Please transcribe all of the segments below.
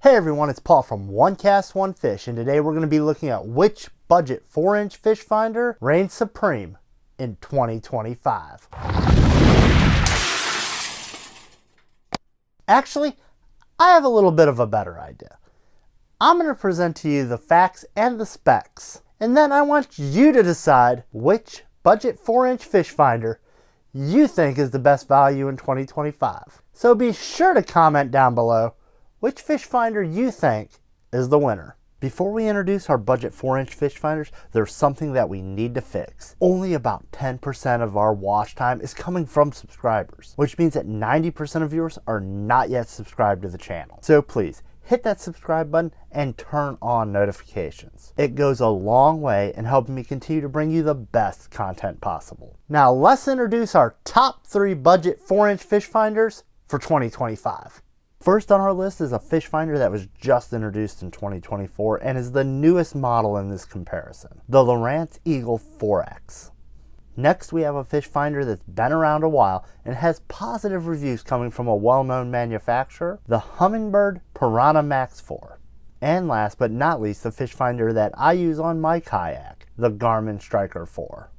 Hey everyone, it's Paul from One Cast, One Fish, and today we're going to be looking at which budget 4-inch fish finder reigns supreme in 2025. Actually, I have a little bit of a better idea. I'm going to present to you the facts and the specs, and then I want you to decide which budget 4-inch fish finder you think is the best value in 2025. So be sure to comment down below which fish finder you think is the winner. Before we introduce our budget 4-inch fish finders, there's something that we need to fix. Only about 10% of our watch time is coming from subscribers, which means that 90% of viewers are not yet subscribed to the channel. So please, hit that subscribe button and turn on notifications. It goes a long way in helping me continue to bring you the best content possible. Now let's introduce our top 3 budget 4-inch fish finders for 2025. First on our list is a fish finder that was just introduced in 2024 and is the newest model in this comparison, the Lowrance Eagle 4X. Next, we have a fish finder that's been around a while and has positive reviews coming from a well-known manufacturer, the Humminbird PiranahMAX4. And last but not least, the fish finder that I use on my kayak, the Garmin Striker 4.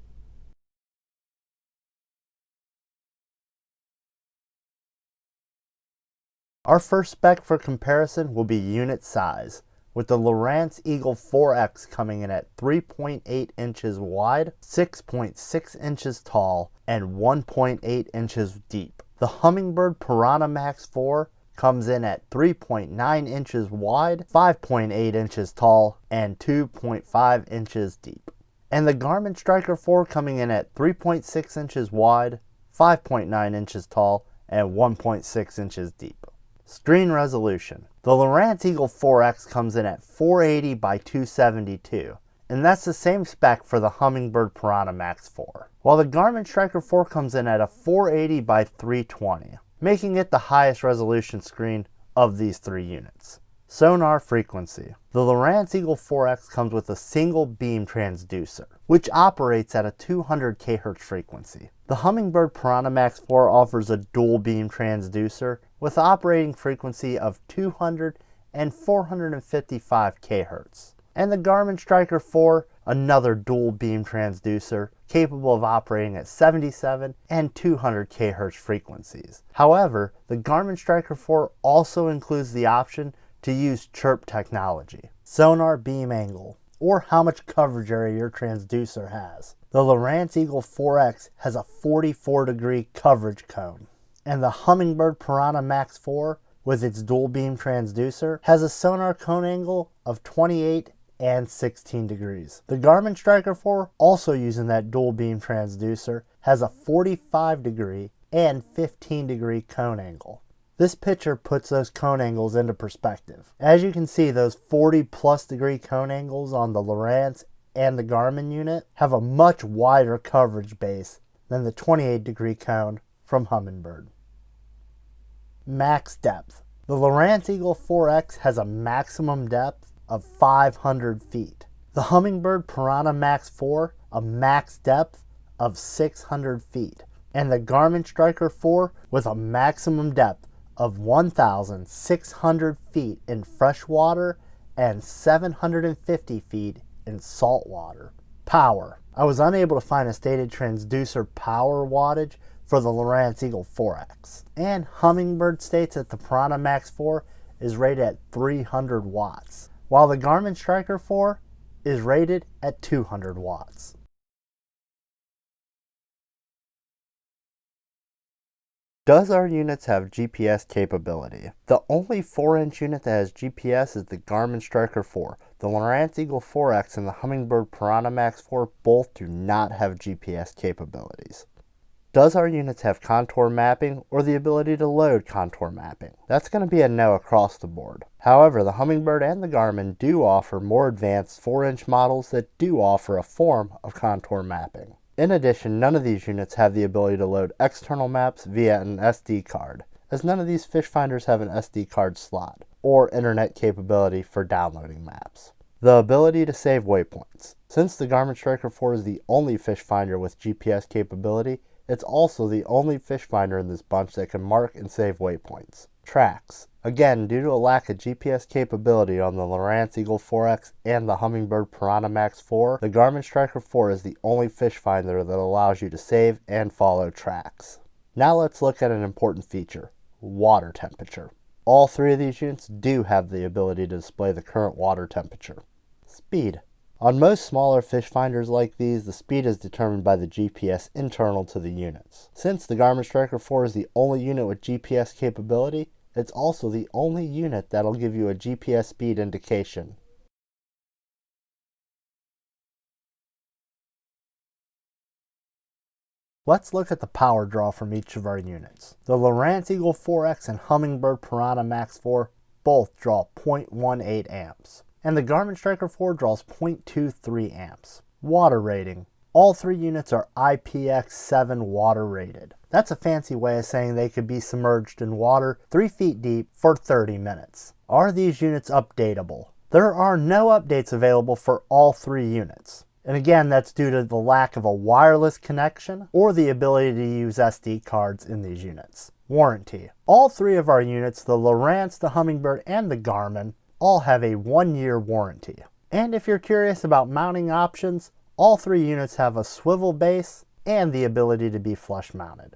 Our first spec for comparison will be unit size, with the Lowrance Eagle 4X coming in at 3.8 inches wide, 6.6 inches tall, and 1.8 inches deep. The Humminbird PiranahMAX4 comes in at 3.9 inches wide, 5.8 inches tall, and 2.5 inches deep. And the Garmin Striker 4 coming in at 3.6 inches wide, 5.9 inches tall, and 1.6 inches deep. Screen resolution. The Lowrance Eagle 4X comes in at 480 by 272, and that's the same spec for the Humminbird PiranahMAX4, while the Garmin Striker 4 comes in at a 480 by 320, making it the highest resolution screen of these 3 units. Sonar frequency. The Lowrance Eagle 4X comes with a single beam transducer, which operates at a 200 kHz frequency. The Humminbird PiranahMAX4 offers a dual beam transducer with operating frequency of 200 and 455 kHz. And the Garmin Striker 4, another dual beam transducer capable of operating at 77 and 200 kHz frequencies. However, the Garmin Striker 4 also includes the option to use chirp technology, sonar beam angle, or how much coverage area your transducer has. The Lowrance Eagle 4X has a 44-degree coverage cone, and the Humminbird PiranahMAX4, with its dual beam transducer, has a sonar cone angle of 28 and 16 degrees. The Garmin Striker 4, also using that dual beam transducer, has a 45-degree and 15-degree cone angle. This picture puts those cone angles into perspective. As you can see, those 40+ degree cone angles on the Lowrance and the Garmin unit have a much wider coverage base than the 28-degree cone from Humminbird. Max depth. The Lowrance Eagle 4X has a maximum depth of 500 feet. The Humminbird PiranahMAX4, a max depth of 600 feet. And the Garmin Striker 4 with a maximum depth of 1,600 feet in freshwater and 750 feet in saltwater. Power. I was unable to find a stated transducer power wattage for the Lowrance Eagle 4X. And Humminbird states that the PiranahMAX4 is rated at 300 watts, while the Garmin Striker 4 is rated at 200 watts. Does our units have GPS capability? The only 4-inch unit that has GPS is the Garmin Striker 4. The Lowrance Eagle 4X and the Humminbird PiranahMAX4 both do not have GPS capabilities. Does our units have contour mapping or the ability to load contour mapping? That's going to be a no across the board. However, the Humminbird and the Garmin do offer more advanced 4-inch models that do offer a form of contour mapping. In addition, none of these units have the ability to load external maps via an SD card, as none of these fish finders have an SD card slot or internet capability for downloading maps. The ability to save waypoints. Since the Garmin Striker 4 is the only fish finder with GPS capability, it's also the only fish finder in this bunch that can mark and save waypoints. Tracks. Again, due to a lack of GPS capability on the Lowrance Eagle 4X and the Humminbird PiranahMAX4, the Garmin Striker 4 is the only fish finder that allows you to save and follow tracks. Now let's look at an important feature, water temperature. All three of these units do have the ability to display the current water temperature. Speed. On most smaller fish finders like these, the speed is determined by the GPS internal to the units. Since the Garmin Striker 4 is the only unit with GPS capability, it's also the only unit that'll give you a GPS speed indication. Let's look at the power draw from each of our units. The Lowrance Eagle 4X and Humminbird PiranahMAX4 both draw 0.18 amps, and the Garmin Striker 4 draws 0.23 amps. Water rating. All three units are IPX7 water rated. That's a fancy way of saying they could be submerged in water 3 feet deep for 30 minutes. Are these units updatable? There are no updates available for all three units. And again, that's due to the lack of a wireless connection or the ability to use SD cards in these units. Warranty. All three of our units, the Lowrance, the Humminbird, and the Garmin, all have a 1-year warranty. And if you're curious about mounting options, all three units have a swivel base and the ability to be flush mounted.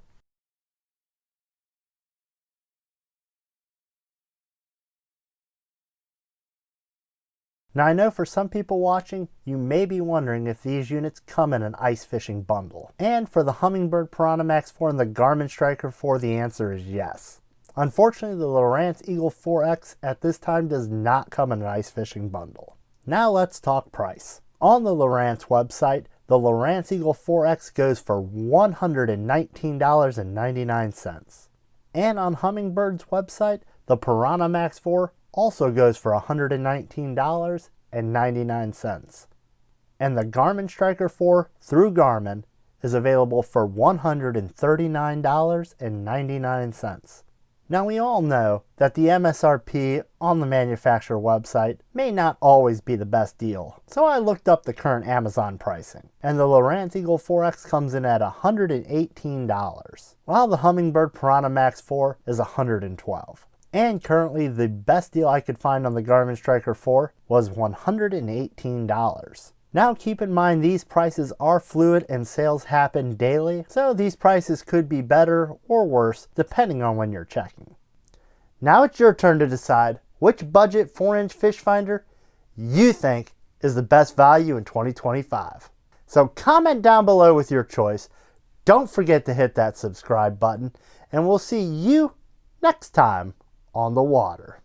Now I know for some people watching, you may be wondering if these units come in an ice fishing bundle. And for the Humminbird PiranahMAX4 and the Garmin Striker 4, the answer is yes. Unfortunately, the Lowrance Eagle 4X at this time does not come in an ice fishing bundle. Now let's talk price. On the Lowrance website, the Lowrance Eagle 4X goes for $119.99. And on Hummingbird's website, the PiranahMAX4 also goes for $119.99. And the Garmin Striker 4 through Garmin is available for $139.99. Now we all know that the MSRP on the manufacturer website may not always be the best deal, so I looked up the current Amazon pricing, and the Lowrance Eagle 4X comes in at $118, while the Humminbird PiranahMAX4 is $112. And currently the best deal I could find on the Garmin Striker 4 was $118. Now keep in mind these prices are fluid and sales happen daily, so these prices could be better or worse depending on when you're checking. Now it's your turn to decide which budget 4-inch fish finder you think is the best value in 2025. So comment down below with your choice. Don't forget to hit that subscribe button, and we'll see you next time on the water.